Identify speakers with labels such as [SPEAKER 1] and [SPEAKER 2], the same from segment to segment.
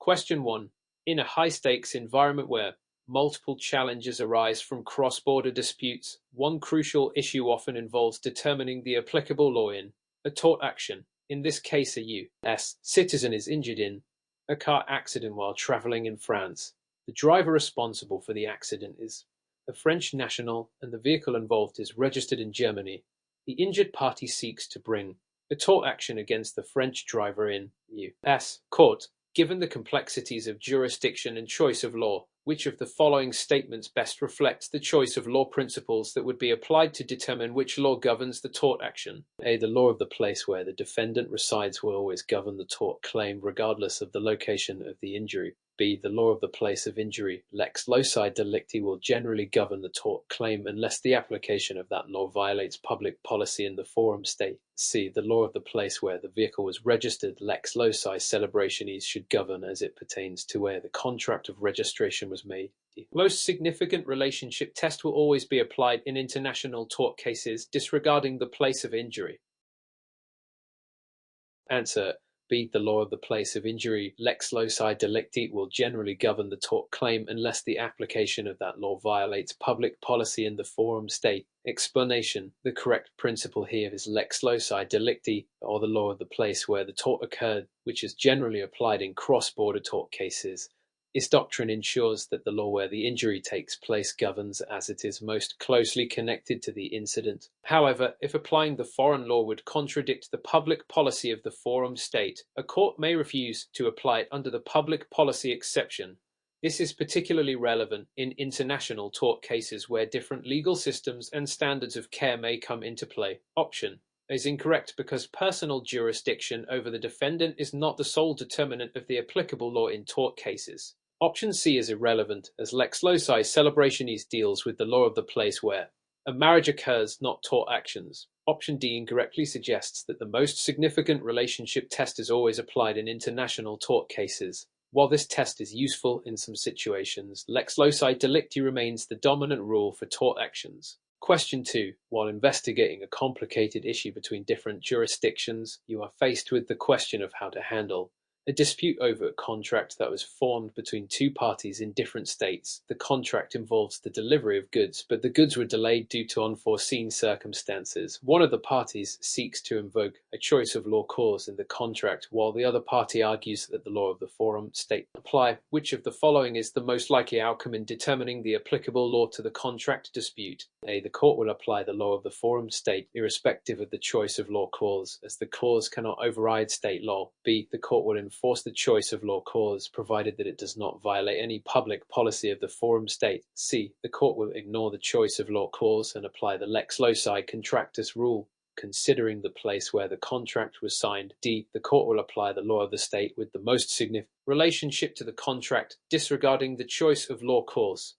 [SPEAKER 1] Question 1. In a high-stakes environment where multiple challenges arise from cross-border disputes, one crucial issue often involves determining the applicable law in a tort action. In this case, a U.S. citizen is injured in a car accident while traveling in France. The driver responsible for the accident is a French national and the vehicle involved is registered in Germany. The injured party seeks to bring a tort action against the French driver in U.S. court. Given the complexities of jurisdiction and choice of law, which of the following statements best reflects the choice of law principles that would be applied to determine which law governs the tort action? A. The law of the place where the defendant resides will always govern the tort claim regardless of the location of the injury. B. The law of the place of injury, lex loci delicti, will generally govern the tort claim unless the application of that law violates public policy in the forum state. C. The law of the place where the vehicle was registered, lex loci celebrationis, should govern as it pertains to where the contract of registration was made. D. Most significant relationship test will always be applied in international tort cases, disregarding the place of injury. Answer. B. The law of the place of injury, lex loci delicti, will generally govern the tort claim unless the application of that law violates public policy in the forum state. Explanation. The correct principle here is lex loci delicti, or the law of the place where the tort occurred, which is generally applied in cross-border tort cases. This doctrine ensures that the law where the injury takes place governs as it is most closely connected to the incident. However, if applying the foreign law would contradict the public policy of the forum state, a court may refuse to apply it under the public policy exception. This is particularly relevant in international tort cases where different legal systems and standards of care may come into play. Option is incorrect because personal jurisdiction over the defendant is not the sole determinant of the applicable law in tort cases. Option C is irrelevant, as lex loci celebrationis deals with the law of the place where a marriage occurs, not tort actions. Option D incorrectly suggests that the most significant relationship test is always applied in international tort cases. While this test is useful in some situations, lex loci delicti remains the dominant rule for tort actions. Question 2. While investigating a complicated issue between different jurisdictions, you are faced with the question of how to handle a dispute over a contract that was formed between two parties in different states. The contract involves the delivery of goods, but the goods were delayed due to unforeseen circumstances. One of the parties seeks to invoke a choice of law clause in the contract, while the other party argues that the law of the forum state apply. Which of the following is the most likely outcome in determining the applicable law to the contract dispute? A. The court will apply the law of the forum state, irrespective of the choice of law clause, as the clause cannot override state law. B. The court will enforce the choice of law clause, provided that it does not violate any public policy of the forum state. C. The court will ignore the choice of law clause and apply the lex loci contractus rule, considering the place where the contract was signed. D. The court will apply the law of the state with the most significant relationship to the contract, disregarding the choice of law clause.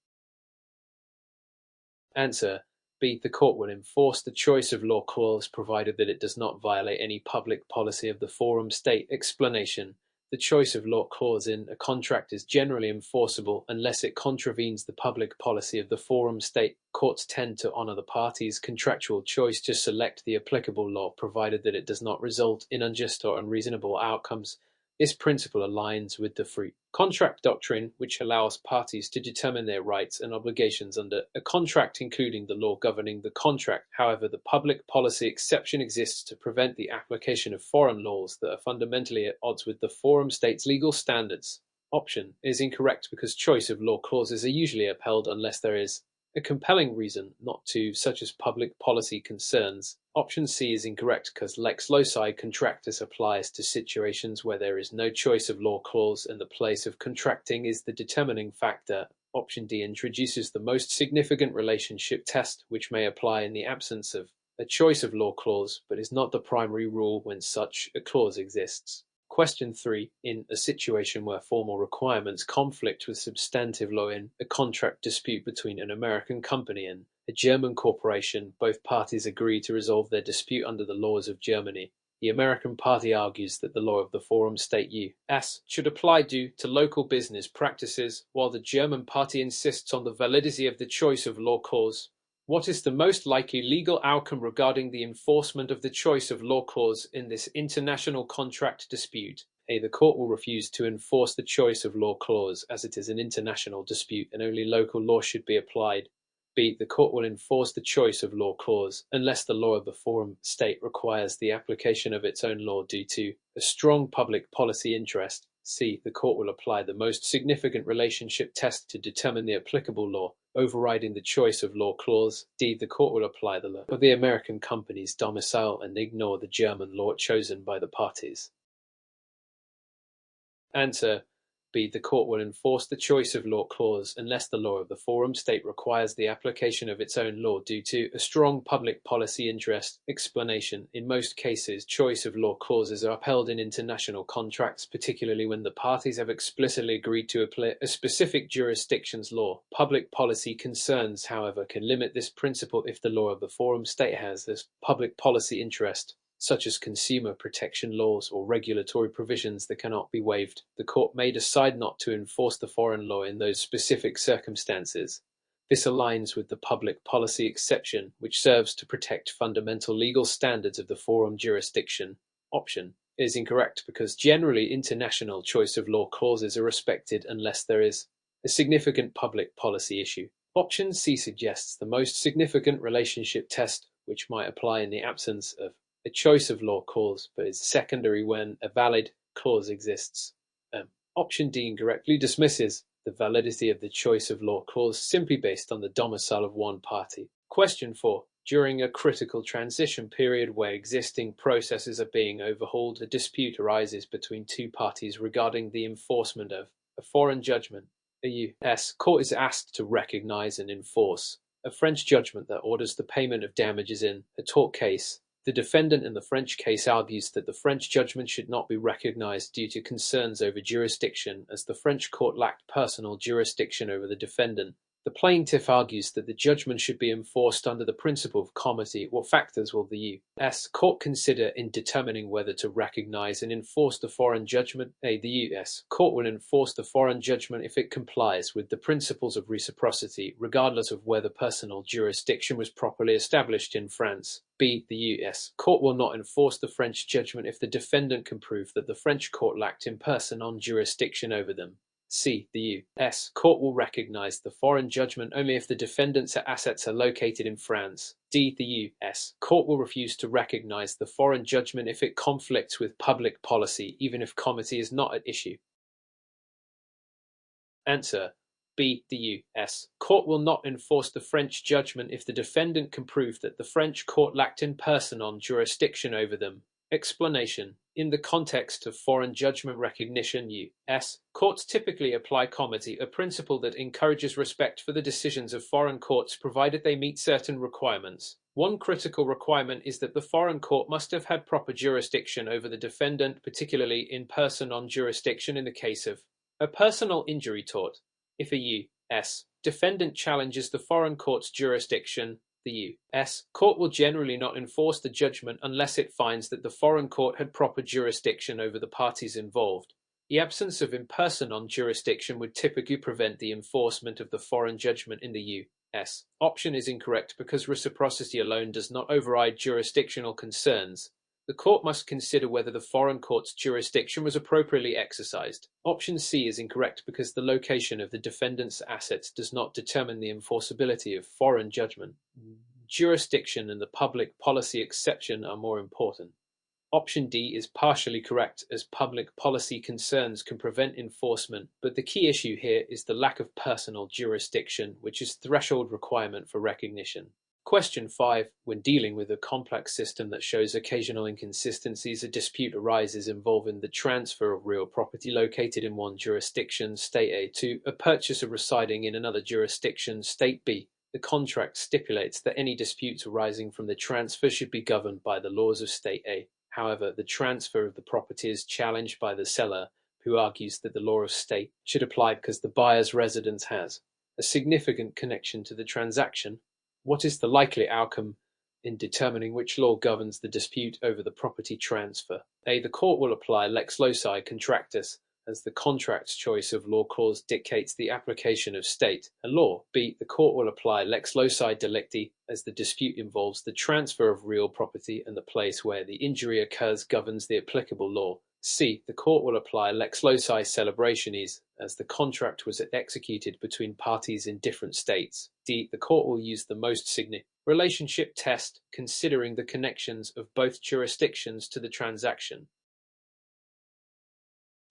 [SPEAKER 1] Answer. B. The court will enforce the choice of law clause, provided that it does not violate any public policy of the forum state. Explanation. The choice of law clause in a contract is generally enforceable unless it contravenes the public policy of the forum state. Courts tend to honor the party's contractual choice to select the applicable law, provided that it does not result in unjust or unreasonable outcomes. This principle aligns with the free contract doctrine, which allows parties to determine their rights and obligations under a contract, including the law governing the contract. However, the public policy exception exists to prevent the application of foreign laws that are fundamentally at odds with the forum state's legal standards. Option is incorrect because choice of law clauses are usually upheld unless there is a compelling reason not to, such as public policy concerns. Option C is incorrect because lex loci contractus applies to situations where there is no choice of law clause and the place of contracting is the determining factor. Option D introduces the most significant relationship test, which may apply in the absence of a choice of law clause, but is not the primary rule when such a clause exists. Question 3. In a situation where formal requirements conflict with substantive law in a contract dispute between an American company and a German corporation, both parties agree to resolve their dispute under the laws of Germany. The American party argues that the law of the forum state U.S. should apply due to local business practices, while the German party insists on the validity of the choice of law clause. What is the most likely legal outcome regarding the enforcement of the choice of law clause in this international contract dispute? A. The court will refuse to enforce the choice of law clause as it is an international dispute and only local law should be applied. B. The court will enforce the choice of law clause unless the law of the forum state requires the application of its own law due to a strong public policy interest. C. The court will apply the most significant relationship test to determine the applicable law, overriding the choice of law clause. D. The court will apply the law of the American company's domicile and ignore the German law chosen by the parties. Answer. B. The court will enforce the choice of law clause unless the law of the forum state requires the application of its own law due to a strong public policy interest. Explanation. In most cases, choice of law clauses are upheld in international contracts, particularly when the parties have explicitly agreed to apply a specific jurisdiction's law. Public policy concerns, however, can limit this principle if the law of the forum state has this public policy interest, such as consumer protection laws or regulatory provisions that cannot be waived. The court may decide not to enforce the foreign law in those specific circumstances. This aligns with the public policy exception, which serves to protect fundamental legal standards of the forum jurisdiction. Option is incorrect because generally international choice of law clauses are respected unless there is a significant public policy issue. Option C suggests the most significant relationship test, which might apply in the absence of a choice of law clause, but is secondary when a valid clause exists. Option D incorrectly dismisses the validity of the choice of law clause simply based on the domicile of one party. Question 4. During a critical transition period where existing processes are being overhauled, a dispute arises between two parties regarding the enforcement of a foreign judgment. A U.S. court is asked to recognize and enforce a French judgment that orders the payment of damages in a tort case. The defendant in the French case argues that the French judgment should not be recognized due to concerns over jurisdiction, as the French court lacked personal jurisdiction over the defendant. The plaintiff argues that the judgment should be enforced under the principle of comity. What factors will the U.S. court consider in determining whether to recognize and enforce the foreign judgment? A. The U.S. court will enforce the foreign judgment if it complies with the principles of reciprocity, regardless of whether personal jurisdiction was properly established in France. B. The U.S. court will not enforce the French judgment if the defendant can prove that the French court lacked in person jurisdiction over them. C. The U.S. court will recognize the foreign judgment only if the defendant's assets are located in France. D. The U.S. court will refuse to recognize the foreign judgment if it conflicts with public policy, even if comity is not at issue. Answer. B. The U.S. court will not enforce the French judgment if the defendant can prove that the French court lacked in person jurisdiction over them. Explanation. In the context of foreign judgment recognition, U.S. courts typically apply comity, a principle that encourages respect for the decisions of foreign courts provided they meet certain requirements. One critical requirement is that the foreign court must have had proper jurisdiction over the defendant, particularly in person jurisdiction in the case of a personal injury tort. If a U.S. defendant challenges the foreign court's jurisdiction, the U.S. court will generally not enforce the judgment unless it finds that the foreign court had proper jurisdiction over the parties involved. The absence of in-person jurisdiction would typically prevent the enforcement of the foreign judgment in the U.S. Option is incorrect because reciprocity alone does not override jurisdictional concerns. The court must consider whether the foreign court's jurisdiction was appropriately exercised. Option C is incorrect because the location of the defendant's assets does not determine the enforceability of foreign judgment. Jurisdiction and the public policy exception are more important. Option D is partially correct, as public policy concerns can prevent enforcement, but the key issue here is the lack of personal jurisdiction, which is threshold requirement for recognition. Question 5. When dealing with a complex system that shows occasional inconsistencies, a dispute arises involving the transfer of real property located in one jurisdiction, State A, to a purchaser residing in another jurisdiction, State B. The contract stipulates that any disputes arising from the transfer should be governed by the laws of State A. However, the transfer of the property is challenged by the seller, who argues that the law of state should apply because the buyer's residence has a significant connection to the transaction. What is the likely outcome in determining which law governs the dispute over the property transfer? A. The court will apply lex loci contractus, as the contract's choice of law clause dictates the application of state and law. B. The court will apply lex loci delicti, as the dispute involves the transfer of real property and the place where the injury occurs governs the applicable law. C. The court will apply lex loci celebrationis, as the contract was executed between parties in different states. D. The court will use the most significant relationship test, considering the connections of both jurisdictions to the transaction.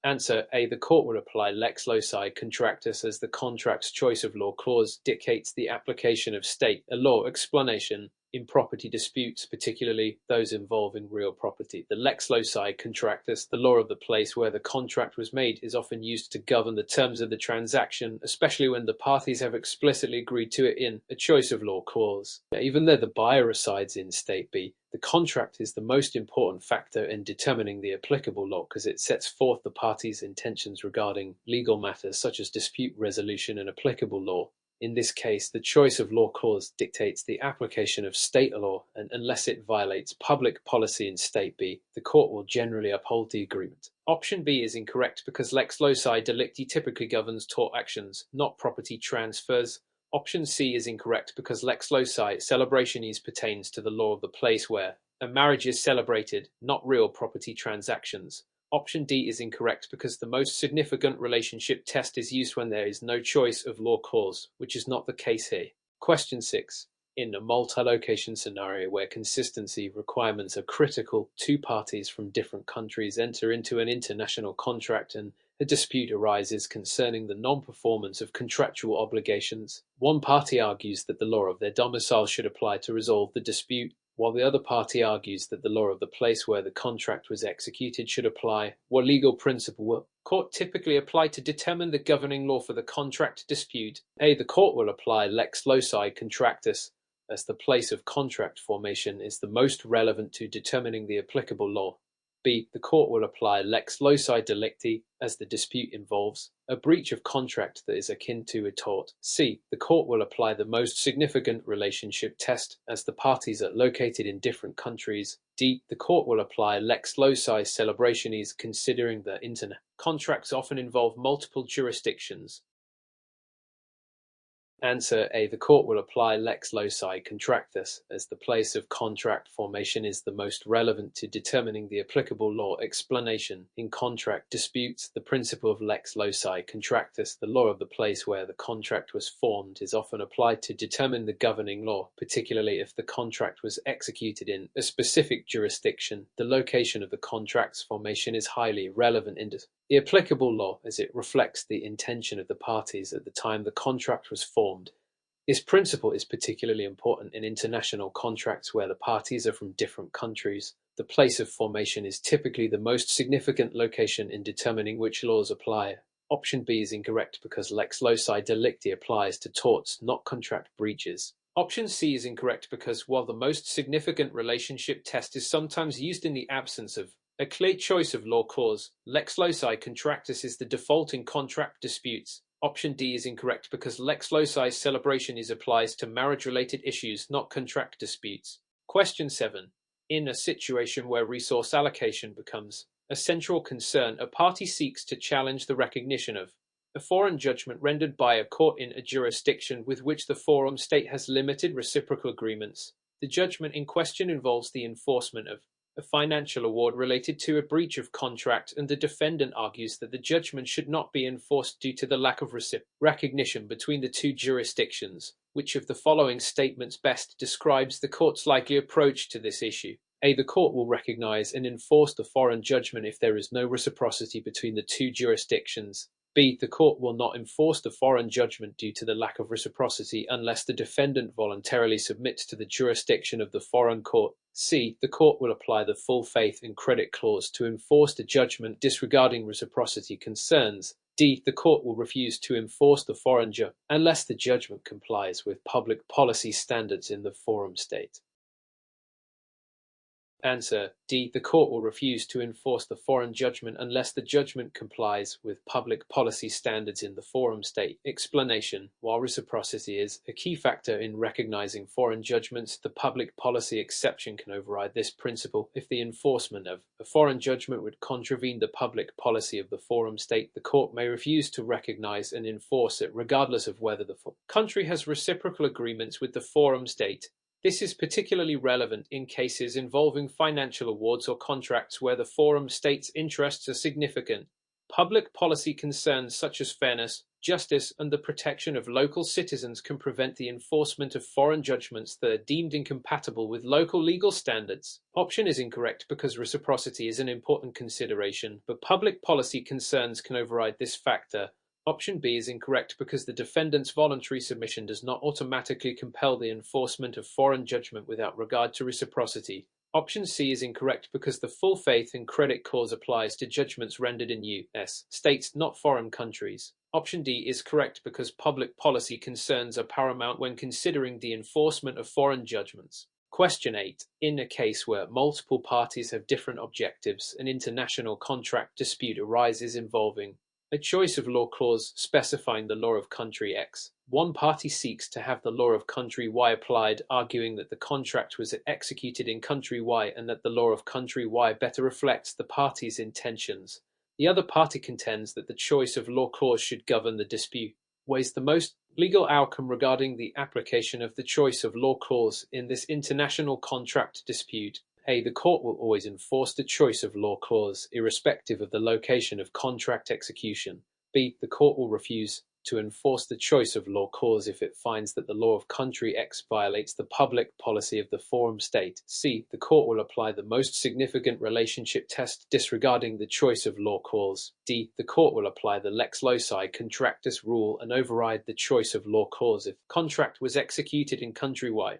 [SPEAKER 1] Answer A. The court will apply lex loci contractus, as the contract's choice of law clause dictates the application of state law. Explanation: in property disputes, particularly those involving real property, the lex loci contractus, the law of the place where the contract was made, is often used to govern the terms of the transaction, especially when the parties have explicitly agreed to it in a choice of law clause. Even though the buyer resides in state B, the contract is the most important factor in determining the applicable law, because it sets forth the parties' intentions regarding legal matters such as dispute resolution and applicable law. In this case, the choice of law clause dictates the application of state law, and unless it violates public policy in state B, the court will generally uphold the agreement. Option B is incorrect because lex loci delicti typically governs tort actions, not property transfers. Option C is incorrect because lex loci celebrationis pertains to the law of the place where a marriage is celebrated, not real property transactions. Option D is incorrect because the most significant relationship test is used when there is no choice of law clause, which is not the case here. Question 6. In a multi-location scenario where consistency requirements are critical, two parties from different countries enter into an international contract and a dispute arises concerning the non-performance of contractual obligations. One party argues that the law of their domicile should apply to resolve the dispute, while the other party argues that the law of the place where the contract was executed should apply. What legal principle will court typically apply to determine the governing law for the contract dispute? A. The court will apply lex loci contractus, as the place of contract formation is the most relevant to determining the applicable law. B. The court will apply lex loci delicti, as the dispute involves a breach of contract that is akin to a tort. C. The court will apply the most significant relationship test, as the parties are located in different countries. D. The court will apply lex loci celebrationis, considering that internet contracts often involve multiple jurisdictions. Answer A. The court will apply lex loci contractus, as the place of contract formation is the most relevant to determining the applicable law. Explanation: in contract disputes, the principle of lex loci contractus, the law of the place where the contract was formed, is often applied to determine the governing law, particularly if the contract was executed in a specific jurisdiction. The location of the contract's formation is highly relevant in the applicable law, as it reflects the intention of the parties at the time the contract was formed. This principle is particularly important in international contracts where the parties are from different countries. The place of formation is typically the most significant location in determining which laws apply. Option B is incorrect because lex loci delicti applies to torts, not contract breaches. Option C is incorrect because while the most significant relationship test is sometimes used in the absence of a clear choice of law clause, lex loci contractus is the default in contract disputes. Option D is incorrect because lex loci celebrationis applies to marriage-related issues, not contract disputes. Question 7. In a situation where resource allocation becomes a central concern, a party seeks to challenge the recognition of a foreign judgment rendered by a court in a jurisdiction with which the forum state has limited reciprocal agreements. The judgment in question involves the enforcement of a financial award related to a breach of contract, and the defendant argues that the judgment should not be enforced due to the lack of recognition between the two jurisdictions. Which of the following statements best describes the court's likely approach to this issue? A. The court will recognize and enforce the foreign judgment if there is no reciprocity between the two jurisdictions. B. The court will not enforce the foreign judgment due to the lack of reciprocity unless the defendant voluntarily submits to the jurisdiction of the foreign court. C. The court will apply the full faith and credit clause to enforce the judgment disregarding reciprocity concerns. D. The court will refuse to enforce the foreign judgment unless the judgment complies with public policy standards in the forum state. Answer D. The court will refuse to enforce the foreign judgment unless the judgment complies with public policy standards in the forum state. Explanation: while reciprocity is a key factor in recognizing foreign judgments, the public policy exception can override this principle. If the enforcement of a foreign judgment would contravene the public policy of the forum state, the court may refuse to recognize and enforce it, regardless of whether the country has reciprocal agreements with the forum state. This is particularly relevant in cases involving financial awards or contracts where the forum state's interests are significant. Public policy concerns such as fairness, justice, and the protection of local citizens can prevent the enforcement of foreign judgments that are deemed incompatible with local legal standards. Option is incorrect because reciprocity is an important consideration, but public policy concerns can override this factor. Option B is incorrect because the defendant's voluntary submission does not automatically compel the enforcement of foreign judgment without regard to reciprocity. Option C is incorrect because the full faith and credit clause applies to judgments rendered in U.S. states, not foreign countries. Option D is correct because public policy concerns are paramount when considering the enforcement of foreign judgments. Question 8. In a case where multiple parties have different objectives, an international contract dispute arises involving a choice of law clause specifying the law of country X. One party seeks to have the law of country Y applied, arguing that the contract was executed in country Y and that the law of country Y better reflects the party's intentions. The other party contends that the choice of law clause should govern the dispute. Weighs the most legal outcome regarding the application of the choice of law clause in this international contract dispute. A. The court will always enforce the choice of law clause, irrespective of the location of contract execution. B. The court will refuse to enforce the choice of law clause if it finds that the law of country X violates the public policy of the forum state. C. The court will apply the most significant relationship test, disregarding the choice of law clause. D. The court will apply the lex loci contractus rule and override the choice of law clause if contract was executed in country Y.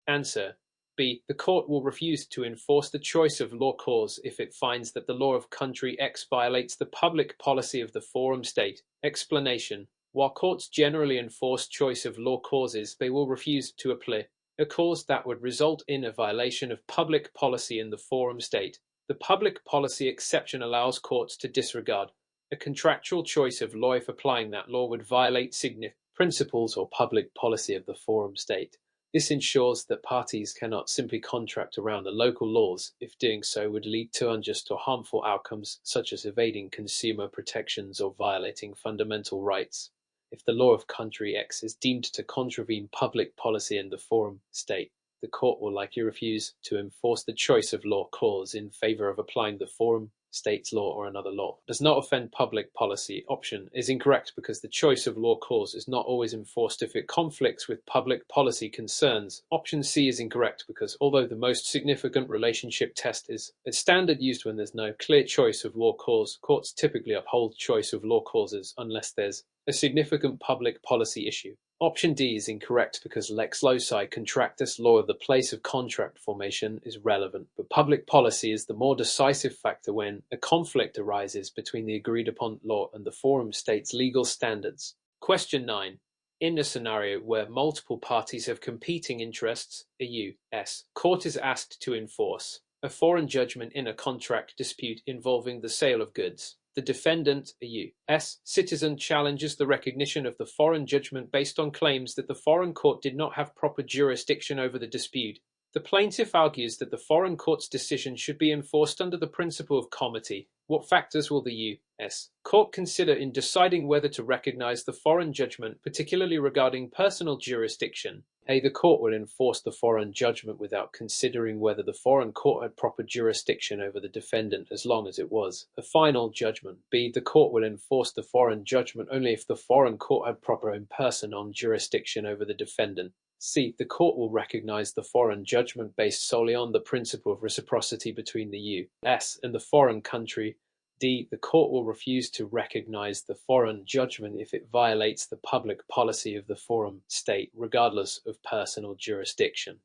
[SPEAKER 1] Answer. B. The court will refuse to enforce the choice of law clause if it finds that the law of country X violates the public policy of the forum state. Explanation. While courts generally enforce choice of law clauses, they will refuse to apply a clause that would result in a violation of public policy in the forum state. The public policy exception allows courts to disregard a contractual choice of law if applying that law would violate significant principles or public policy of the forum state. This ensures that parties cannot simply contract around the local laws, if doing so would lead to unjust or harmful outcomes, such as evading consumer protections or violating fundamental rights. If the law of country X is deemed to contravene public policy in the forum state, the court will likely refuse to enforce the choice of law clause in favor of applying the forum state's law or another law. Does not offend public policy. Option is incorrect because the choice of law clause is not always enforced if it conflicts with public policy concerns. Option C is incorrect because although the most significant relationship test is a standard used when there's no clear choice of law clause, courts typically uphold choice of law clauses unless there's a significant public policy issue. Option D is incorrect because lex loci contractus, law of the place of contract formation, is relevant, but public policy is the more decisive factor when a conflict arises between the agreed upon law and the forum state's legal standards. Question 9. In a scenario where multiple parties have competing interests, a U.S. court is asked to enforce a foreign judgment in a contract dispute involving the sale of goods. The defendant, a U.S. citizen, challenges the recognition of the foreign judgment based on claims that the foreign court did not have proper jurisdiction over the dispute. The plaintiff argues that the foreign court's decision should be enforced under the principle of comity. What factors will the U.S. court consider in deciding whether to recognize the foreign judgment, particularly regarding personal jurisdiction? A. The court will enforce the foreign judgment without considering whether the foreign court had proper jurisdiction over the defendant, as long as it was a final judgment. B. The court will enforce the foreign judgment only if the foreign court had proper in personam jurisdiction over the defendant. C. The court will recognize the foreign judgment based solely on the principle of reciprocity between the U.S. and the foreign country. D. The court will refuse to recognize the foreign judgment if it violates the public policy of the forum state, regardless of personal jurisdiction.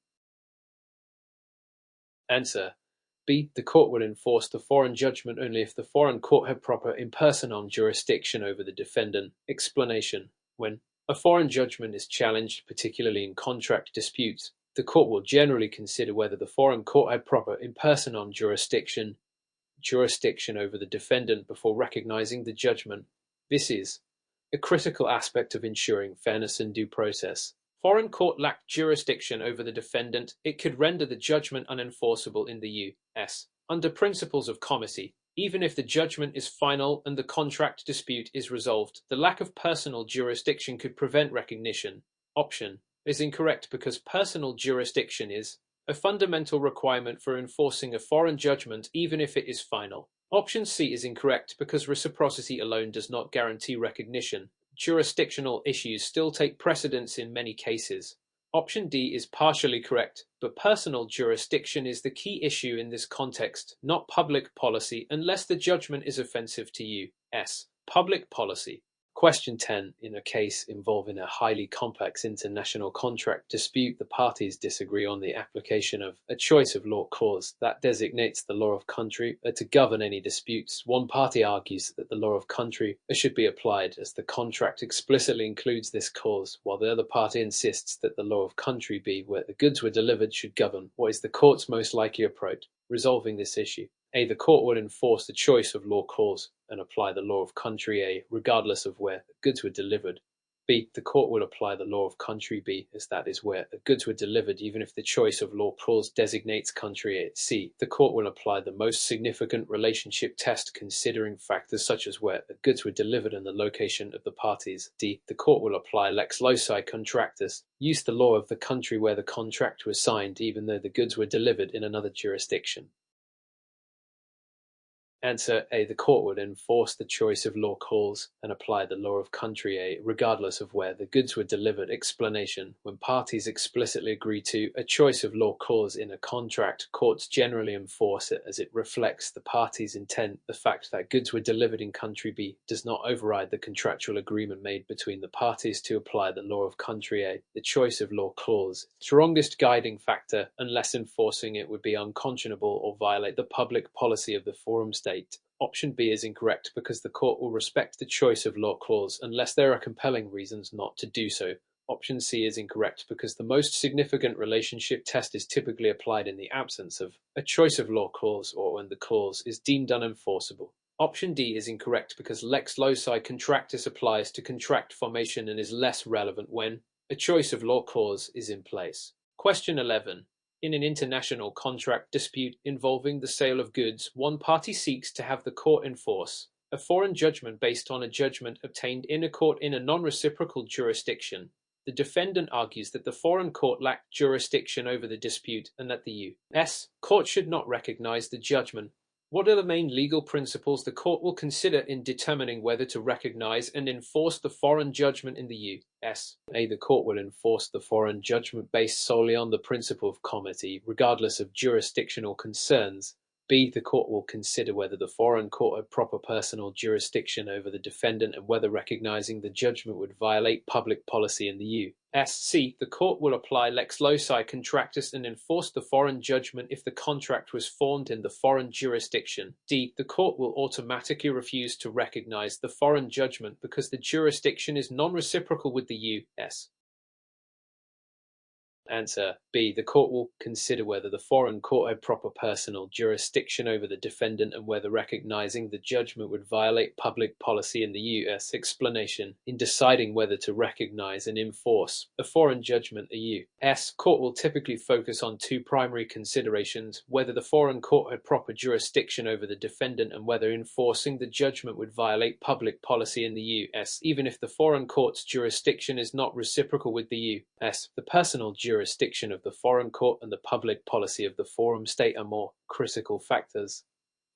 [SPEAKER 1] Answer. B. The court will enforce the foreign judgment only if the foreign court had proper in personam jurisdiction over the defendant. Explanation. When a foreign judgment is challenged, particularly in contract disputes, the court will generally consider whether the foreign court had proper in personam jurisdiction over the defendant before recognizing the judgment. This is a critical aspect of ensuring fairness and due process. Foreign court lacked jurisdiction over the defendant, it could render the judgment unenforceable in the U.S. under principles of comity. Even if the judgment is final and the contract dispute is resolved, the lack of personal jurisdiction could prevent recognition. Option. is incorrect because personal jurisdiction is a fundamental requirement for enforcing a foreign judgment even if it is final. Option C is incorrect because reciprocity alone does not guarantee recognition. Jurisdictional issues still take precedence in many cases. Option D is partially correct, but personal jurisdiction is the key issue in this context, not public policy, unless the judgment is offensive to U.S. public policy. Question 10. In a case involving a highly complex international contract dispute, the parties disagree on the application of a choice of law clause that designates the law of country to govern any disputes. One party argues that the law of country should be applied as the contract explicitly includes this clause, while the other party insists that the law of country B, where the goods were delivered, should govern. What is the court's most likely approach resolving this issue? A. The court would enforce the choice of law clause and apply the law of country A, regardless of where the goods were delivered. B. The court will apply the law of country B, as that is where the goods were delivered, even if the choice of law clause designates country A. C. The court will apply the most significant relationship test, considering factors such as where the goods were delivered and the location of the parties. D. The court will apply lex loci contractus, use the law of the country where the contract was signed, even though the goods were delivered in another jurisdiction. Answer A. The court would enforce the choice of law clause and apply the law of country A, regardless of where the goods were delivered. Explanation. When parties explicitly agree to a choice of law clause in a contract, courts generally enforce it as it reflects the parties' intent. The fact that goods were delivered in country B does not override the contractual agreement made between the parties to apply the law of country A. The choice of law clause, strongest guiding factor, unless enforcing it would be unconscionable or violate the public policy of the forum state. Option B is incorrect because the court will respect the choice of law clause unless there are compelling reasons not to do so. Option C is incorrect because the most significant relationship test is typically applied in the absence of a choice of law clause or when the clause is deemed unenforceable. Option D is incorrect because lex loci contractus applies to contract formation and is less relevant when a choice of law clause is in place. Question 11. In an international contract dispute involving the sale of goods, one party seeks to have the court enforce a foreign judgment based on a judgment obtained in a court in a non-reciprocal jurisdiction. The defendant argues that the foreign court lacked jurisdiction over the dispute and that the U.S. court should not recognize the judgment. What are the main legal principles the court will consider in determining whether to recognize and enforce the foreign judgment in the U.S.? A. The court will enforce the foreign judgment based solely on the principle of comity, regardless of jurisdictional concerns. B. The court will consider whether the foreign court had proper personal jurisdiction over the defendant and whether recognizing the judgment would violate public policy in the U.S. C. The court will apply lex loci contractus and enforce the foreign judgment if the contract was formed in the foreign jurisdiction. D. The court will automatically refuse to recognize the foreign judgment because the jurisdiction is non-reciprocal with the U.S. Answer B. The court will consider whether the foreign court had proper personal jurisdiction over the defendant and whether recognizing the judgment would violate public policy in the U.S. Explanation. In deciding whether to recognize and enforce a foreign judgment, the U.S. court will typically focus on two primary considerations: whether the foreign court had proper jurisdiction over the defendant and whether enforcing the judgment would violate public policy in the U.S. Even if the foreign court's jurisdiction is not reciprocal with the U.S., the personal jurisdiction of the foreign court and the public policy of the forum state are more critical factors.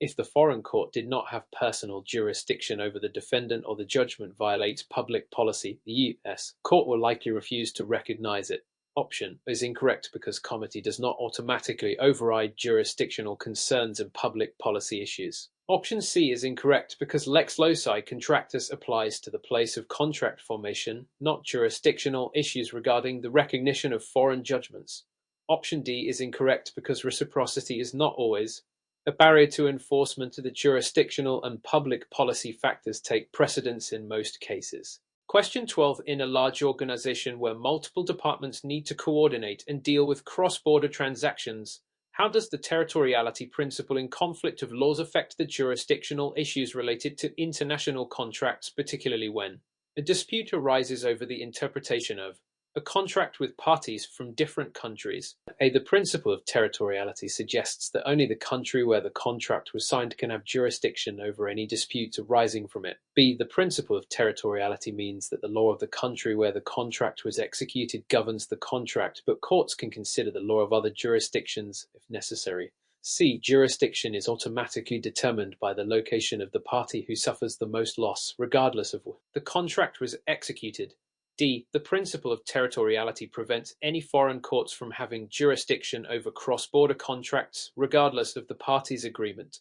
[SPEAKER 1] If the foreign court did not have personal jurisdiction over the defendant or the judgment violates public policy, the U.S. court will likely refuse to recognize it. Option is incorrect because comity does not automatically override jurisdictional concerns and public policy issues. Option C is incorrect because lex loci contractus applies to the place of contract formation, not jurisdictional issues regarding the recognition of foreign judgments. Option D is incorrect because reciprocity is not always a barrier to enforcement of the jurisdictional and public policy factors take precedence in most cases. Question 12. In a large organization where multiple departments need to coordinate and deal with cross-border transactions, how does the territoriality principle in conflict of laws affect the jurisdictional issues related to international contracts, particularly when a dispute arises over the interpretation of A contract with parties from different countries. A. The principle of territoriality suggests that only the country where the contract was signed can have jurisdiction over any disputes arising from it. B. The principle of territoriality means that the law of the country where the contract was executed governs the contract, but courts can consider the law of other jurisdictions if necessary. C. Jurisdiction is automatically determined by the location of the party who suffers the most loss, regardless of where the contract was executed. D. The principle of territoriality prevents any foreign courts from having jurisdiction over cross-border contracts, regardless of the parties' agreement.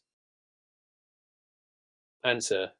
[SPEAKER 1] Answer.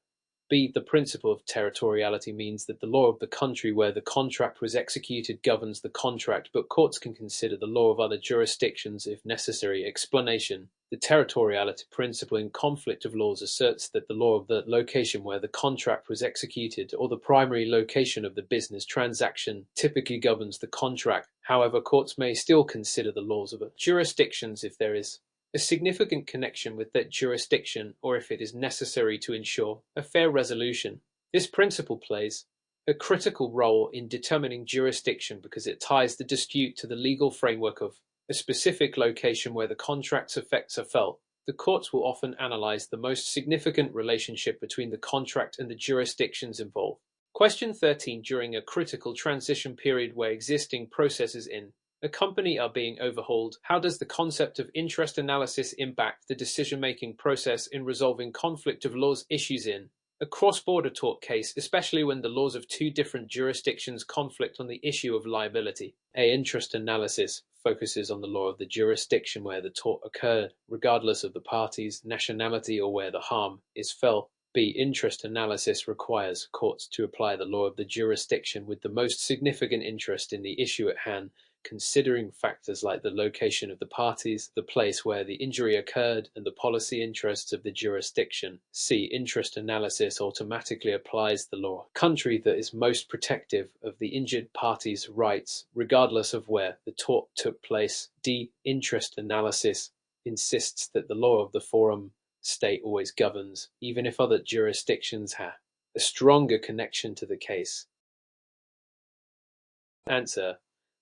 [SPEAKER 1] B. The principle of territoriality means that the law of the country where the contract was executed governs the contract, but courts can consider the law of other jurisdictions if necessary. Explanation. The territoriality principle in conflict of laws asserts that the law of the location where the contract was executed, or the primary location of the business transaction, typically governs the contract. However, courts may still consider the laws of jurisdictions if there is a significant connection with that jurisdiction, or if it is necessary to ensure a fair resolution. This principle plays a critical role in determining jurisdiction because it ties the dispute to the legal framework of a specific location where the contract's effects are felt. The courts will often analyze the most significant relationship between the contract and the jurisdictions involved. Question 13. During a critical transition period where existing processes in a company are being overhauled, how does the concept of interest analysis impact the decision-making process in resolving conflict of laws issues in a cross-border tort case, especially when the laws of two different jurisdictions conflict on the issue of liability? A. Interest analysis focuses on the law of the jurisdiction where the tort occurred, regardless of the party's nationality or where the harm is felt. B. Interest analysis requires courts to apply the law of the jurisdiction with the most significant interest in the issue at hand, considering factors like the location of the parties, the place where the injury occurred, and the policy interests of the jurisdiction. C. Interest analysis automatically applies the law country that is most protective of the injured party's rights, regardless of where the tort took place. D. Interest analysis insists that the law of the forum state always governs, even if other jurisdictions have a stronger connection to the case. Answer.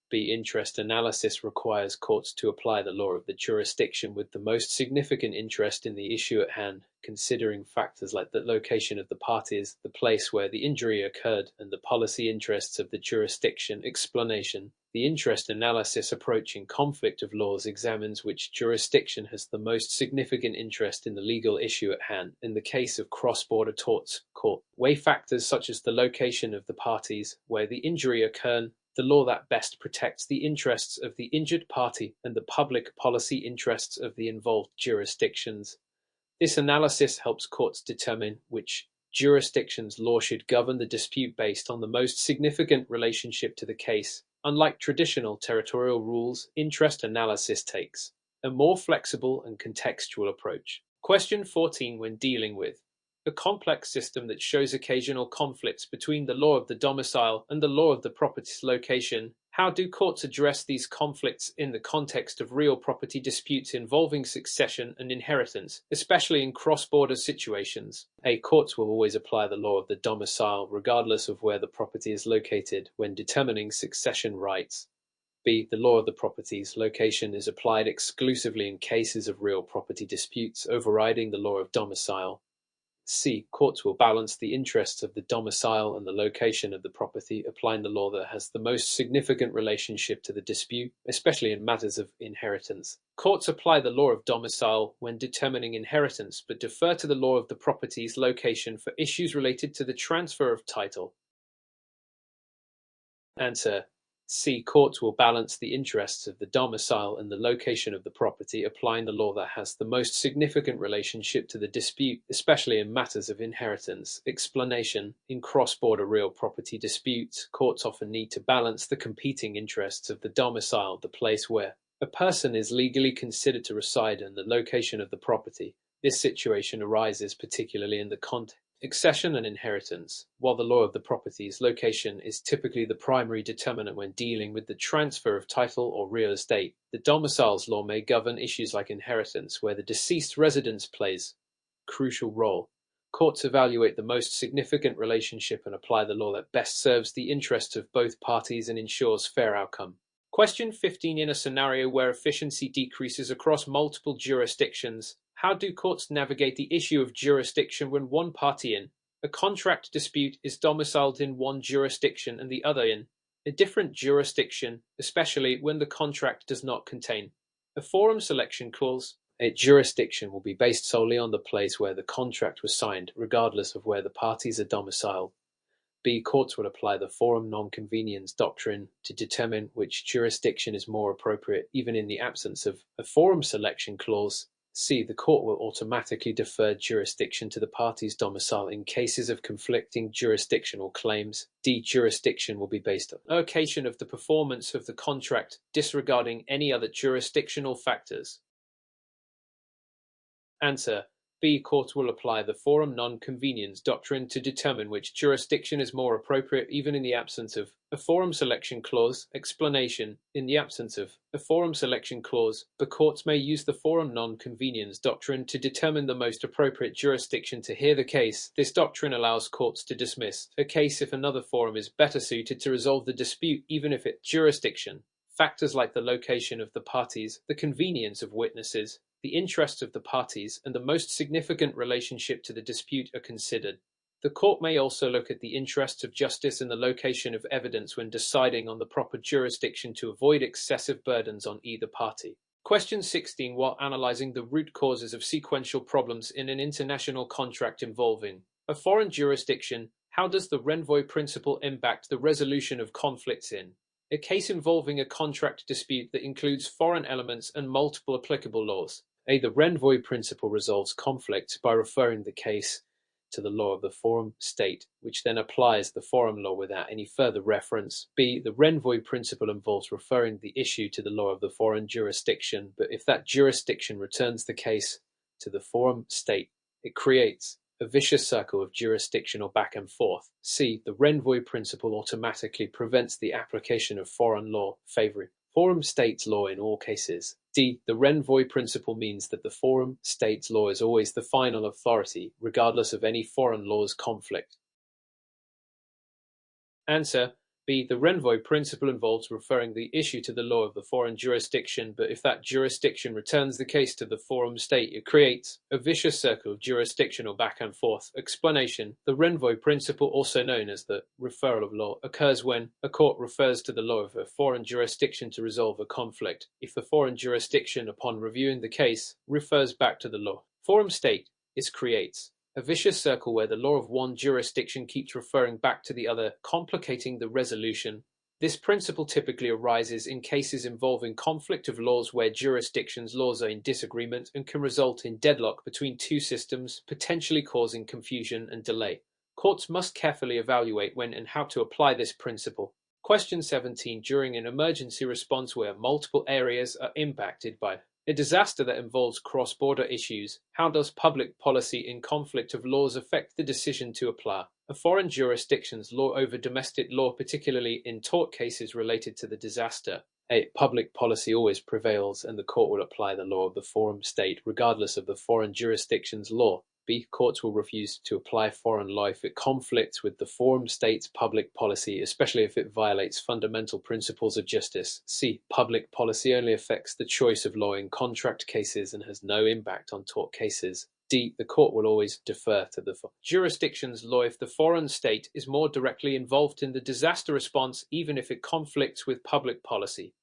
[SPEAKER 1] B. Interest analysis requires courts to apply the law of the jurisdiction with the most significant interest in the issue at hand, considering factors like the location of the parties, the place where the injury occurred, and the policy interests of the jurisdiction. Explanation. The interest analysis approach in conflict of laws examines which jurisdiction has the most significant interest in the legal issue at hand. In the case of cross-border torts, court weigh factors such as the location of the parties, where the injury occurred, the law that best protects the interests of the injured party, and the public policy interests of the involved jurisdictions. This analysis helps courts determine which jurisdiction's law should govern the dispute based on the most significant relationship to the case. Unlike traditional territorial rules, interest analysis takes a more flexible and contextual approach. Question 14. When dealing with a complex system that shows occasional conflicts between the law of the domicile and the law of the property's location, how do courts address these conflicts in the context of real property disputes involving succession and inheritance, especially in cross-border situations? A. Courts will always apply the law of the domicile regardless of where the property is located when determining succession rights. B. The law of the property's location is applied exclusively in cases of real property disputes, overriding the law of domicile. C. Courts will balance the interests of the domicile and the location of the property, applying the law that has the most significant relationship to the dispute, especially in matters of inheritance. Courts apply the law of domicile when determining inheritance, but defer to the law of the property's location for issues related to the transfer of title. Answer. C. Courts will balance the interests of the domicile and the location of the property, applying the law that has the most significant relationship to the dispute, especially in matters of inheritance. Explanation. In cross-border real property disputes, courts often need to balance the competing interests of the domicile, the place where a person is legally considered to reside, and the location of the property. This situation arises particularly in the context succession and inheritance. While the law of the property's location is typically the primary determinant when dealing with the transfer of title or real estate, the domicile's law may govern issues like inheritance, where the deceased residence plays a crucial role. Courts evaluate the most significant relationship and apply the law that best serves the interests of both parties and ensures fair outcome. Question 15. In a scenario where efficiency decreases across multiple jurisdictions, how do courts navigate the issue of jurisdiction when one party in a contract dispute is domiciled in one jurisdiction and the other in a different jurisdiction, especially when the contract does not contain a forum selection clause? A jurisdiction will be based solely on the place where the contract was signed, regardless of where the parties are domiciled. B. Courts will apply the forum non-convenience doctrine to determine which jurisdiction is more appropriate, even in the absence of a forum selection clause. C. The court will automatically defer jurisdiction to the party's domicile in cases of conflicting jurisdictional claims. D. Jurisdiction will be based on location of the performance of the contract, disregarding any other jurisdictional factors. Answer: B. Courts will apply the forum non-convenience doctrine to determine which jurisdiction is more appropriate, even in the absence of a forum selection clause. Explanation: in the absence of a forum selection clause, the courts may use the forum non-convenience doctrine to determine the most appropriate jurisdiction to hear the case. This doctrine allows courts to dismiss a case if another forum is better suited to resolve the dispute, even if its jurisdiction. Factors like the location of the parties, the convenience of witnesses, the interests of the parties, and the most significant relationship to the dispute are considered. The court may also look at the interests of justice and the location of evidence when deciding on the proper jurisdiction to avoid excessive burdens on either party. Question 16. While analyzing the root causes of sequential problems in an international contract involving a foreign jurisdiction, how does the Renvoi principle impact the resolution of conflicts in a case involving a contract dispute that includes foreign elements and multiple applicable laws? A. The Renvoi principle resolves conflicts by referring the case to the law of the forum state, which then applies the forum law without any further reference. B. The Renvoi principle involves referring the issue to the law of the foreign jurisdiction, but if that jurisdiction returns the case to the forum state, it creates a vicious circle of jurisdictional back and forth. C. The Renvoi principle automatically prevents the application of foreign law favoring forum states law in all cases. D. The Renvoi principle means that the forum states law is always the final authority, regardless of any foreign law's conflict. Answer: B. The Renvoi principle involves referring the issue to the law of the foreign jurisdiction, but if that jurisdiction returns the case to the forum state, it creates a vicious circle of jurisdictional back and forth. Explanation: the Renvoi principle, also known as the referral of law, occurs when a court refers to the law of a foreign jurisdiction to resolve a conflict. If the foreign jurisdiction, upon reviewing the case, refers back to the law forum state, it creates a vicious circle where the law of one jurisdiction keeps referring back to the other, complicating the resolution. This principle typically arises in cases involving conflict of laws where jurisdictions' laws are in disagreement and can result in deadlock between two systems, potentially causing confusion and delay. Courts must carefully evaluate when and how to apply this principle. Question 17. During an emergency response where multiple areas are impacted by a disaster that involves cross-border issues, how does public policy in conflict of laws affect the decision to apply a foreign jurisdiction's law over domestic law, particularly in tort cases related to the disaster? A. Public policy always prevails, and the court will apply the law of the forum state, regardless of the foreign jurisdiction's law. B. Courts will refuse to apply foreign law if it conflicts with the forum state's public policy, especially if it violates fundamental principles of justice. C. Public policy only affects the choice of law in contract cases and has no impact on tort cases. D. The court will always defer to the jurisdiction's law if the foreign state is more directly involved in the disaster response, even if it conflicts with public policy.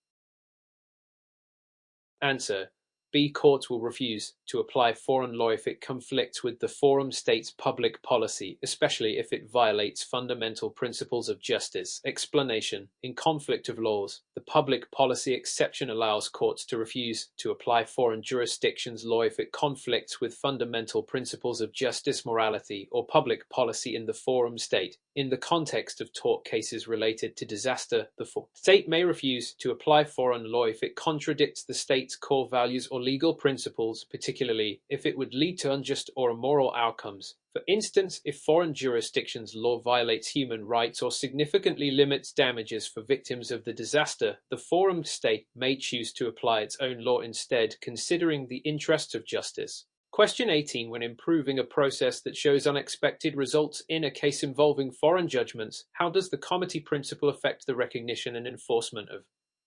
[SPEAKER 1] Answer: B. Courts will refuse to apply foreign law if it conflicts with the forum state's public policy, especially if it violates fundamental principles of justice. Explanation: in conflict of laws, the public policy exception allows courts to refuse to apply foreign jurisdictions' law if it conflicts with fundamental principles of justice, morality, or public policy in the forum state. In the context of tort cases related to disaster, the state may refuse to apply foreign law if it contradicts the state's core values or legal principles, particularly if it would lead to unjust or immoral outcomes. For instance, if foreign jurisdiction's law violates human rights or significantly limits damages for victims of the disaster, the forum state may choose to apply its own law instead, considering the interests of justice. Question 18. When improving a process that shows unexpected results in a case involving foreign judgments, how does the comity principle affect the recognition and enforcement of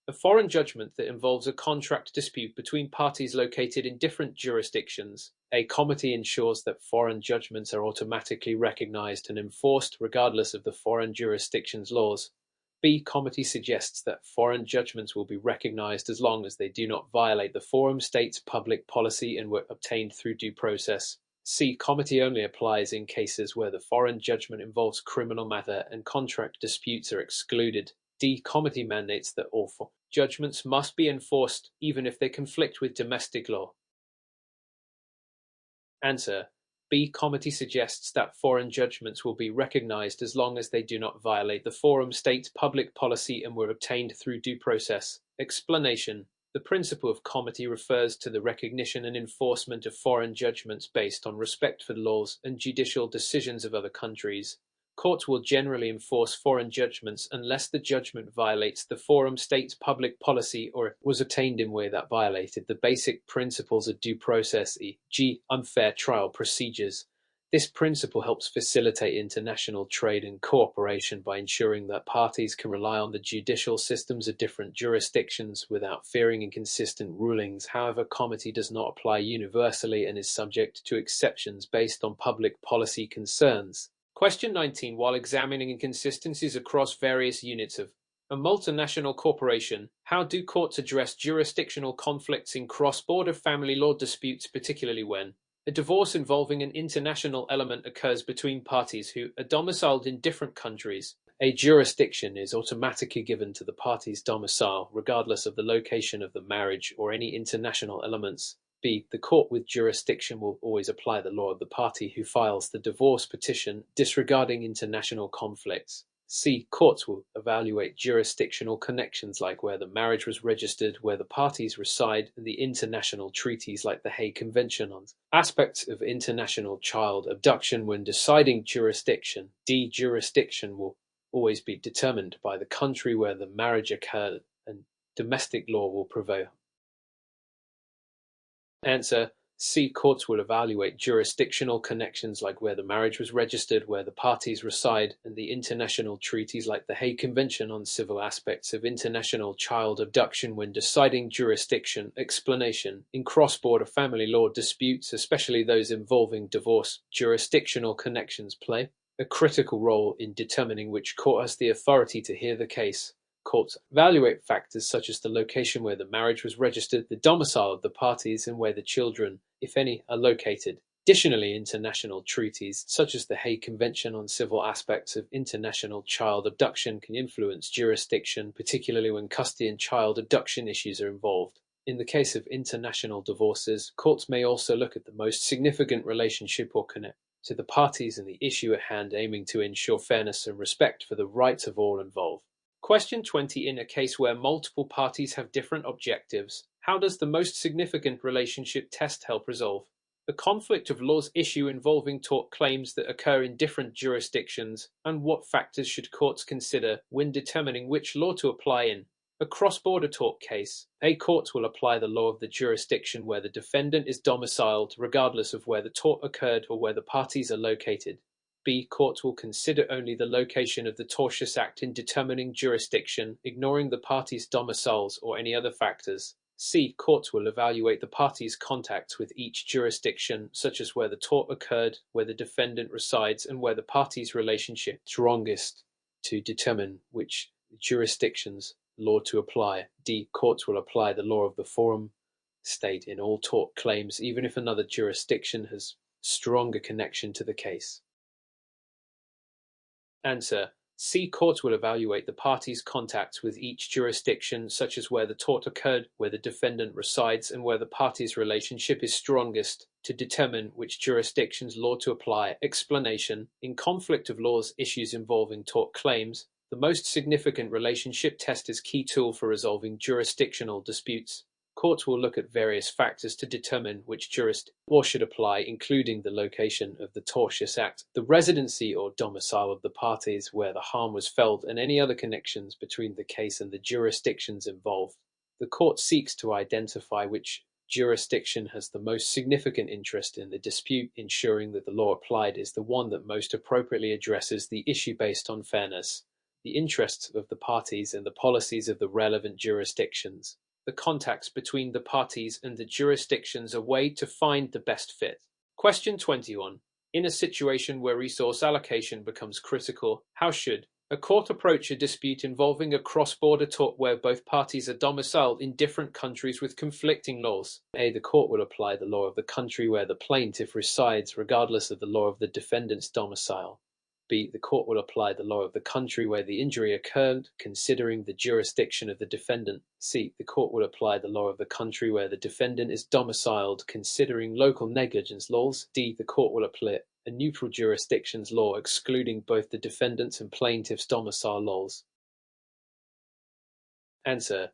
[SPEAKER 1] a foreign judgment that involves a contract dispute between parties located in different jurisdictions? A comity ensures that foreign judgments are automatically recognized and enforced regardless of the foreign jurisdiction's laws. B. Comity suggests that foreign judgments will be recognized as long as they do not violate the forum state's public policy and were obtained through due process. C. Comity only applies in cases where the foreign judgment involves criminal matter and contract disputes are excluded. D. Comity mandates that all judgments must be enforced even if they conflict with domestic law. Answer. B. Comity suggests that foreign judgments will be recognized as long as they do not violate the forum state's public policy and were obtained through due process. Explanation. The principle of comity refers to the recognition and enforcement of foreign judgments based on respect for the laws and judicial decisions of other countries. Courts will generally enforce foreign judgments unless the judgment violates the forum state's public policy or was obtained in a way that violated the basic principles of due process, e.g., unfair trial procedures. This principle helps facilitate international trade and cooperation by ensuring that parties can rely on the judicial systems of different jurisdictions without fearing inconsistent rulings. However, comity does not apply universally and is subject to exceptions based on public policy concerns. Question 19. While examining inconsistencies across various units of a multinational corporation, how do courts address jurisdictional conflicts in cross-border family law disputes, particularly when a divorce involving an international element occurs between parties who are domiciled in different countries? A jurisdiction is automatically given to the party's domicile, regardless of the location of the marriage or any international elements. B. The court with jurisdiction will always apply the law of the party who files the divorce petition, disregarding international conflicts. C. Courts will evaluate jurisdictional connections like where the marriage was registered, where the parties reside, and the international treaties like the Hague Convention on aspects of international child abduction when deciding jurisdiction. D. Jurisdiction will always be determined by the country where the marriage occurred, and domestic law will prevail. Answer. C. Courts will evaluate jurisdictional connections like where the marriage was registered, where the parties reside, and the international treaties like the Hague Convention on civil aspects of international child abduction when deciding jurisdiction. Explanation. In cross-border family law disputes, especially those involving divorce, jurisdictional connections play a critical role in determining which court has the authority to hear the case. Courts evaluate factors such as the location where the marriage was registered, the domicile of the parties, and where the children, if any, are located. Additionally, international treaties, such as the Hague Convention on civil aspects of international child abduction, can influence jurisdiction, particularly when custody and child abduction issues are involved. In the case of international divorces, courts may also look at the most significant relationship or connect to the parties and the issue at hand, aiming to ensure fairness and respect for the rights of all involved. Question 20. In a case where multiple parties have different objectives, how does the most significant relationship test help resolve a conflict of laws issue involving tort claims that occur in different jurisdictions, and what factors should courts consider when determining which law to apply in a cross-border tort case? A. Courts will apply the law of the jurisdiction where the defendant is domiciled, regardless of where the tort occurred or where the parties are located. B. Courts will consider only the location of the tortious act in determining jurisdiction, ignoring the parties' domiciles or any other factors. C. Courts will evaluate the parties' contacts with each jurisdiction, such as where the tort occurred, where the defendant resides, and where the parties' relationship is strongest, to determine which jurisdiction's law to apply. D. Courts will apply the law of the forum state in all tort claims, even if another jurisdiction has stronger connection to the case. Answer. C. Courts will evaluate the parties' contacts with each jurisdiction, such as where the tort occurred, where the defendant resides, and where the parties' relationship is strongest, to determine which jurisdiction's law to apply. Explanation. In conflict of laws issues involving tort claims, the most significant relationship test is a key tool for resolving jurisdictional disputes. Courts will look at various factors to determine which law should apply, including the location of the tortious act, the residency or domicile of the parties where the harm was felt, and any other connections between the case and the jurisdictions involved. The court seeks to identify which jurisdiction has the most significant interest in the dispute, ensuring that the law applied is the one that most appropriately addresses the issue based on fairness, the interests of the parties, and the policies of the relevant jurisdictions. The contacts between the parties and the jurisdictions a way to find the best fit. Question 21. In a situation where resource allocation becomes critical, how should a court approach a dispute involving a cross-border tort where both parties are domiciled in different countries with conflicting laws? A. The court will apply the law of the country where the plaintiff resides, regardless of the law of the defendant's domicile. B. The court will apply the law of the country where the injury occurred, considering the jurisdiction of the defendant. C. The court will apply the law of the country where the defendant is domiciled, considering local negligence laws. D. The court will apply a neutral jurisdiction's law, excluding both the defendant's and plaintiff's domicile laws. Answer.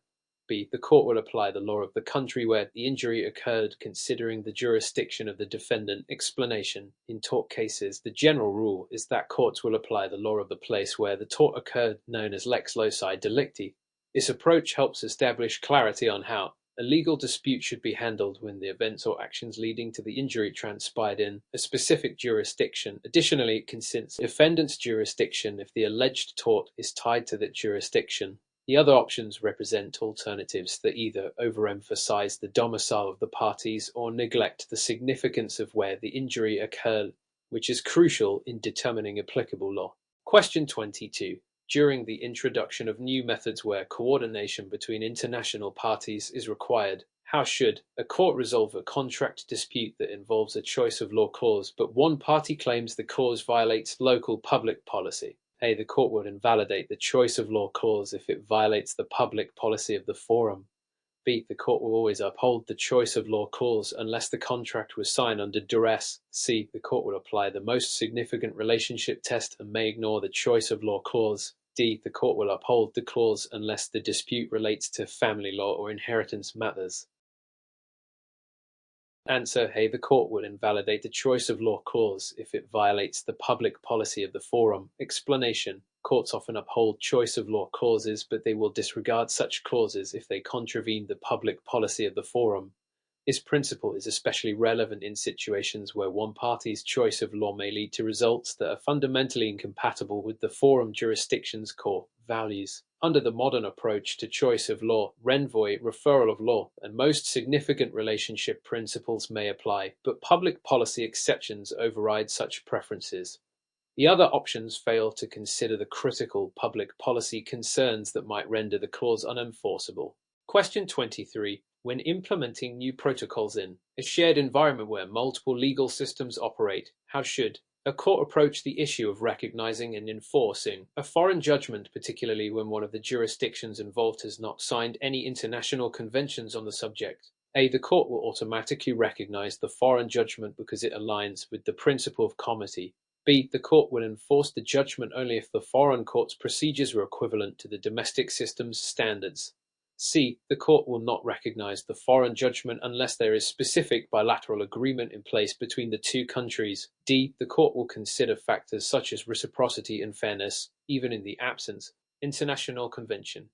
[SPEAKER 1] B. The court will apply the law of the country where the injury occurred, considering the jurisdiction of the defendant. Explanation. In tort cases, the general rule is that courts will apply the law of the place where the tort occurred, known as lex loci delicti. This approach helps establish clarity on how a legal dispute should be handled when the events or actions leading to the injury transpired in a specific jurisdiction. Additionally, it considers the defendant's jurisdiction if the alleged tort is tied to that jurisdiction. The other options represent alternatives that either overemphasize the domicile of the parties or neglect the significance of where the injury occurred, which is crucial in determining applicable law. Question 22. During the introduction of new methods where coordination between international parties is required, how should a court resolve a contract dispute that involves a choice of law clause, but one party claims the clause violates local public policy? A. The court would invalidate the choice of law clause if it violates the public policy of the forum. B. The court will always uphold the choice of law clause unless the contract was signed under duress. C. The court will apply the most significant relationship test and may ignore the choice of law clause. D. The court will uphold the clause unless the dispute relates to family law or inheritance matters. Answer. A. The court will invalidate the choice of law clause if it violates the public policy of the forum. Explanation. Courts often uphold choice of law clauses, but they will disregard such clauses if they contravene the public policy of the forum. This principle is especially relevant in situations where one party's choice of law may lead to results that are fundamentally incompatible with the forum jurisdiction's core values. Under the modern approach to choice of law, renvoi, referral of law, and most significant relationship principles may apply, but public policy exceptions override such preferences. The other options fail to consider the critical public policy concerns that might render the clause unenforceable. Question 23. When implementing new protocols in a shared environment where multiple legal systems operate, how should a court approach the issue of recognizing and enforcing a foreign judgment, particularly when one of the jurisdictions involved has not signed any international conventions on the subject? A. The court will automatically recognize the foreign judgment because it aligns with the principle of comity. B. The court will enforce the judgment only if the foreign court's procedures are equivalent to the domestic system's standards. C. The court will not recognize the foreign judgment unless there is specific bilateral agreement in place between the two countries. D. The court will consider factors such as reciprocity and fairness, even in the absence of international convention.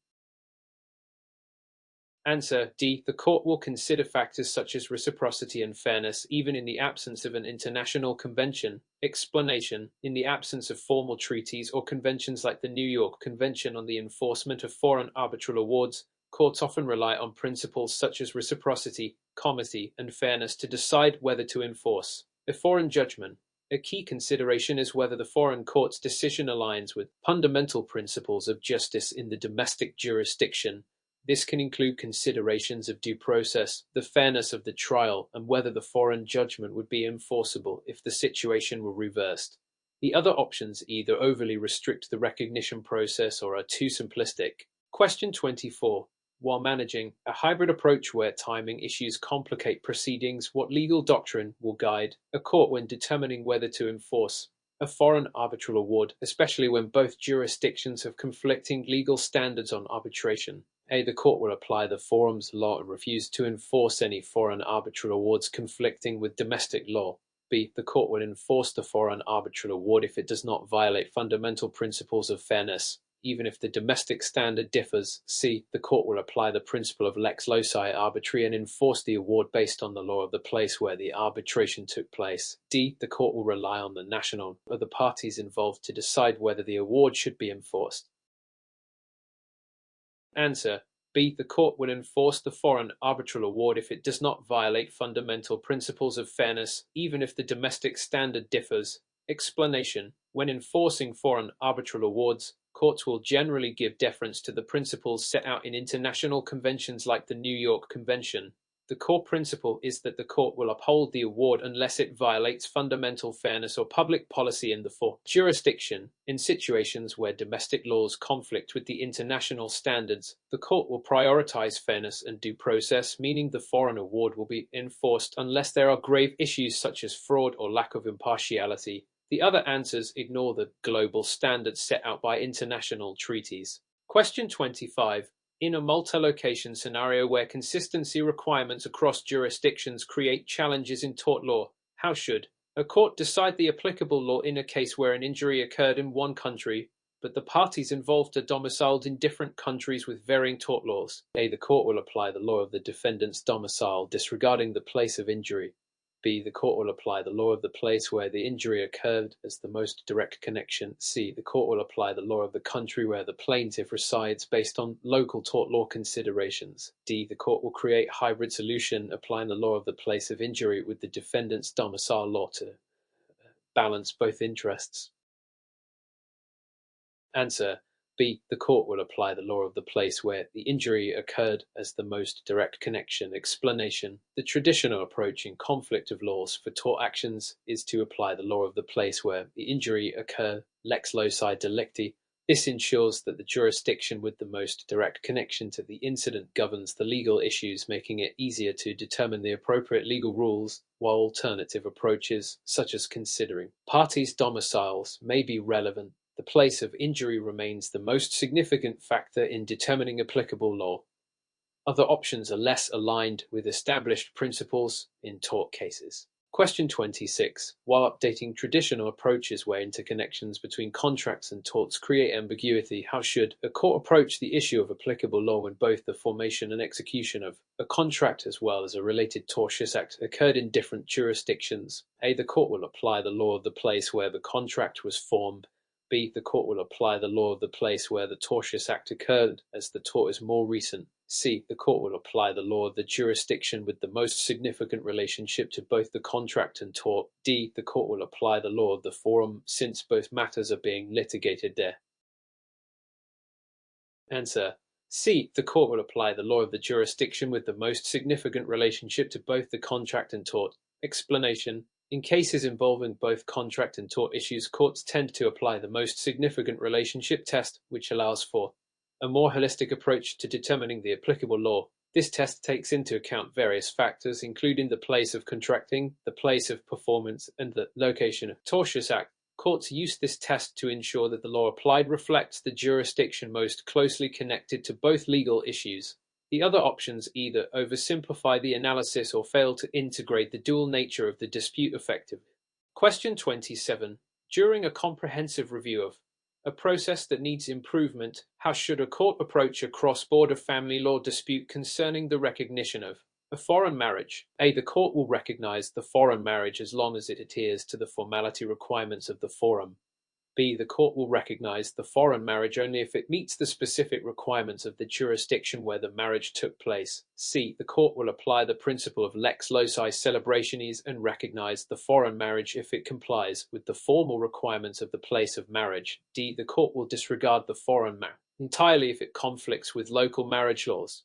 [SPEAKER 1] Answer. D. The court will consider factors such as reciprocity and fairness, even in the absence of an international convention. Explanation. In the absence of formal treaties or conventions like the New York Convention on the Enforcement of Foreign Arbitral Awards, courts often rely on principles such as reciprocity, comity, and fairness to decide whether to enforce a foreign judgment. A key consideration is whether the foreign court's decision aligns with fundamental principles of justice in the domestic jurisdiction. This can include considerations of due process, the fairness of the trial, and whether the foreign judgment would be enforceable if the situation were reversed. The other options either overly restrict the recognition process or are too simplistic. Question 24. While managing a hybrid approach where timing issues complicate proceedings, what legal doctrine will guide a court when determining whether to enforce a foreign arbitral award, especially when both jurisdictions have conflicting legal standards on arbitration? A. The court will apply the forum's law and refuse to enforce any foreign arbitral awards conflicting with domestic law. B. The court will enforce the foreign arbitral award if it does not violate fundamental principles of fairness, even if the domestic standard differs. C. The court will apply the principle of lex loci arbitri and enforce the award based on the law of the place where the arbitration took place. D. The court will rely on the national of the parties involved to decide whether the award should be enforced. Answer. B. The court will enforce the foreign arbitral award if it does not violate fundamental principles of fairness, even if the domestic standard differs. Explanation. When enforcing foreign arbitral awards, courts will generally give deference to the principles set out in international conventions like the New York Convention. The core principle is that the court will uphold the award unless it violates fundamental fairness or public policy in the foreign jurisdiction. In situations where domestic laws conflict with the international standards, the court will prioritize fairness and due process, meaning the foreign award will be enforced unless there are grave issues such as fraud or lack of impartiality. The other answers ignore the global standards set out by international treaties. Question 25. In a multi-location scenario where consistency requirements across jurisdictions create challenges in tort law, how should a court decide the applicable law in a case where an injury occurred in one country, but the parties involved are domiciled in different countries with varying tort laws? A. The court will apply the law of the defendant's domicile, disregarding the place of injury. B. The court will apply the law of the place where the injury occurred as the most direct connection. C. The court will apply the law of the country where the plaintiff resides based on local tort law considerations. D. The court will create hybrid solution, applying the law of the place of injury with the defendant's domicile law to balance both interests. Answer. B. The court will apply the law of the place where the injury occurred as the most direct connection. Explanation. The traditional approach in conflict of laws for tort actions is to apply the law of the place where the injury occurred, lex loci delicti. This ensures that the jurisdiction with the most direct connection to the incident governs the legal issues, making it easier to determine the appropriate legal rules, while alternative approaches, such as considering parties' domiciles, may be relevant. The place of injury remains the most significant factor in determining applicable law. Other options are less aligned with established principles in tort cases. Question 26. While updating traditional approaches where interconnections between contracts and torts create ambiguity, how should a court approach the issue of applicable law when both the formation and execution of a contract as well as a related tortious act occurred in different jurisdictions? A. The court will apply the law of the place where the contract was formed. B. The court will apply the law of the place where the tortious act occurred, as the tort is more recent. C. The court will apply the law of the jurisdiction with the most significant relationship to both the contract and tort. D. The court will apply the law of the forum, since both matters are being litigated there. Answer. C. The court will apply the law of the jurisdiction with the most significant relationship to both the contract and tort. Explanation. In cases involving both contract and tort issues, courts tend to apply the most significant relationship test, which allows for a more holistic approach to determining the applicable law. This test takes into account various factors, including the place of contracting, the place of performance, and the location of tortious act. Courts use this test to ensure that the law applied reflects the jurisdiction most closely connected to both legal issues. The other options either oversimplify the analysis or fail to integrate the dual nature of the dispute effectively. Question 27. During a comprehensive review of a process that needs improvement, how should a court approach a cross-border family law dispute concerning the recognition of a foreign marriage? A. The court will recognize the foreign marriage as long as it adheres to the formality requirements of the forum. B. The court will recognize the foreign marriage only if it meets the specific requirements of the jurisdiction where the marriage took place. C. The court will apply the principle of lex loci celebrationis and recognize the foreign marriage if it complies with the formal requirements of the place of marriage. D. The court will disregard the foreign marriage entirely if it conflicts with local marriage laws.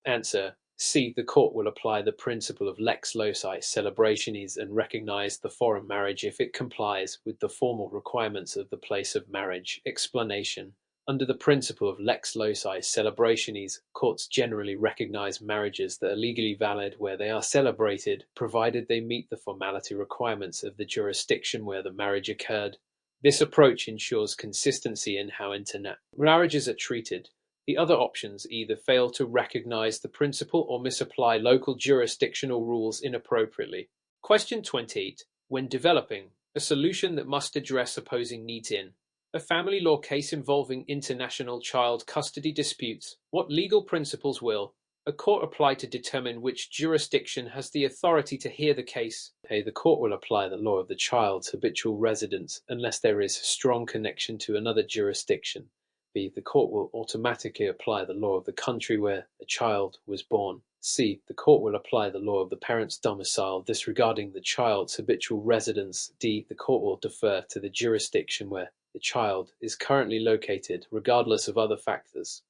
[SPEAKER 1] Answer. C. The court will apply the principle of lex loci celebrationis and recognize the foreign marriage if it complies with the formal requirements of the place of marriage. Explanation. Under the principle of lex loci celebrationis, courts generally recognize marriages that are legally valid where they are celebrated, provided they meet the formality requirements of the jurisdiction where the marriage occurred. This approach ensures consistency in how internet marriages are treated. The other options either fail to recognize the principle or misapply local jurisdictional rules inappropriately. Question 28. When developing a solution that must address opposing needs in A family law case involving international child custody disputes. What legal principles will a court apply to determine which jurisdiction has the authority to hear the case? A. The court will apply the law of the child's habitual residence unless there is strong connection to another jurisdiction. B. The court will automatically apply the law of the country where the child was born. C. The court will apply the law of the parent's domicile, disregarding the child's habitual residence. D. The court will defer to the jurisdiction where the child is currently located, regardless of other factors.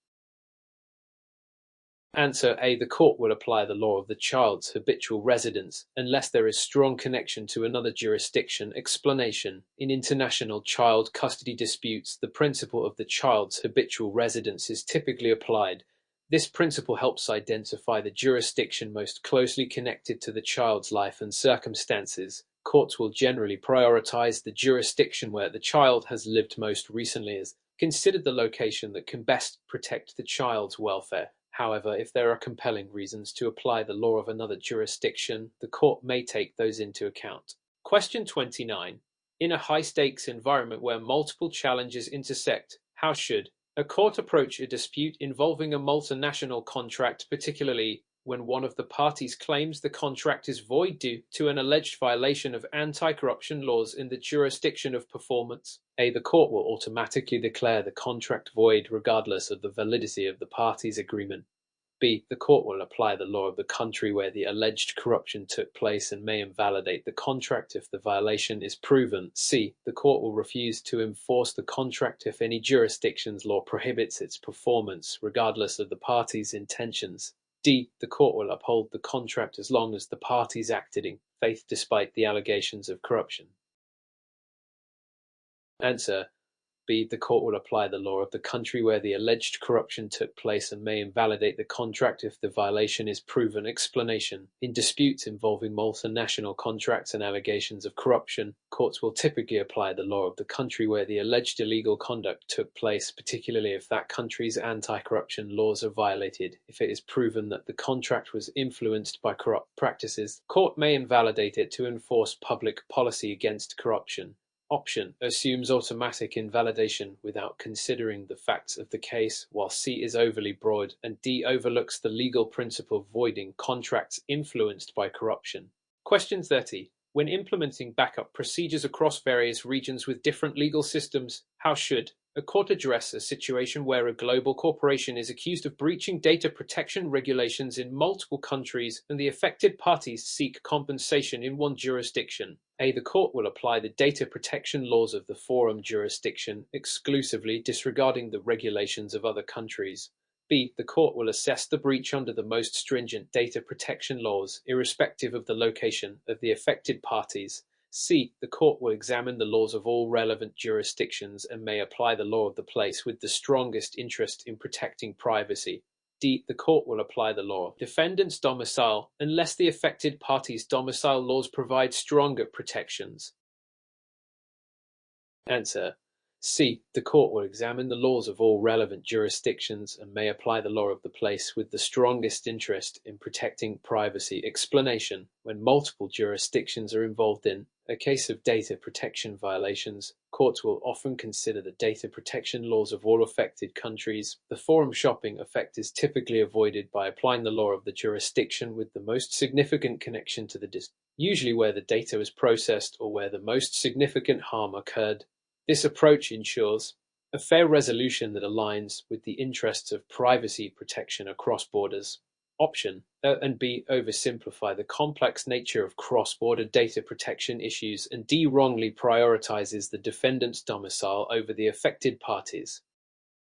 [SPEAKER 1] Answer A. The court will apply the law of the child's habitual residence unless there is strong connection to another jurisdiction. Explanation: in international child custody disputes, the principle of the child's habitual residence is typically applied. This principle helps identify the jurisdiction most closely connected to the child's life and circumstances. Courts will generally prioritize the jurisdiction where the child has lived most recently as considered the location that can best protect the child's welfare. However, if there are compelling reasons to apply the law of another jurisdiction, the court may take those into account. Question 29. In a high-stakes environment where multiple challenges intersect, how should a court approach a dispute involving a multinational contract, particularly when one of the parties claims the contract is void due to an alleged violation of anti-corruption laws in the jurisdiction of performance? A. The court will automatically declare the contract void regardless of the validity of the parties' agreement. B. The court will apply the law of the country where the alleged corruption took place and may invalidate the contract if the violation is proven. C. The court will refuse to enforce the contract if any jurisdiction's law prohibits its performance, regardless of the parties' intentions. D. The court will uphold the contract as long as the parties acted in faith despite the allegations of corruption. Answer B. The court will apply the law of the country where the alleged corruption took place and may invalidate the contract if the violation is proven. Explanation: in disputes involving multinational contracts and allegations of corruption, courts will typically apply the law of the country where the alleged illegal conduct took place, particularly if that country's anti-corruption laws are violated. If it is proven that the contract was influenced by corrupt practices, the court may invalidate it to enforce public policy against corruption. Option assumes automatic invalidation without considering the facts of the case, while C is overly broad and D overlooks the legal principle voiding contracts influenced by corruption. Question 30. When implementing backup procedures across various regions with different legal systems, how should a court address a situation where a global corporation is accused of breaching data protection regulations in multiple countries and the affected parties seek compensation in one jurisdiction? A. The court will apply the data protection laws of the forum jurisdiction exclusively, disregarding the regulations of other countries. B. The court will assess the breach under the most stringent data protection laws, irrespective of the location of the affected parties. C. The court will examine the laws of all relevant jurisdictions and may apply the law of the place with the strongest interest in protecting privacy. D. The court will apply the law of defendant's domicile unless the affected party's domicile laws provide stronger protections. Answer C. The court will examine the laws of all relevant jurisdictions and may apply the law of the place with the strongest interest in protecting privacy. Explanation: when multiple jurisdictions are involved in a case of data protection violations, courts will often consider the data protection laws of all affected countries. The forum shopping effect is typically avoided by applying the law of the jurisdiction with the most significant connection to the dispute, usually where the data was processed or where the most significant harm occurred. This approach ensures a fair resolution that aligns with the interests of privacy protection across borders. Option A and B oversimplify the complex nature of cross-border data protection issues, and D wrongly prioritizes the defendant's domicile over the affected parties.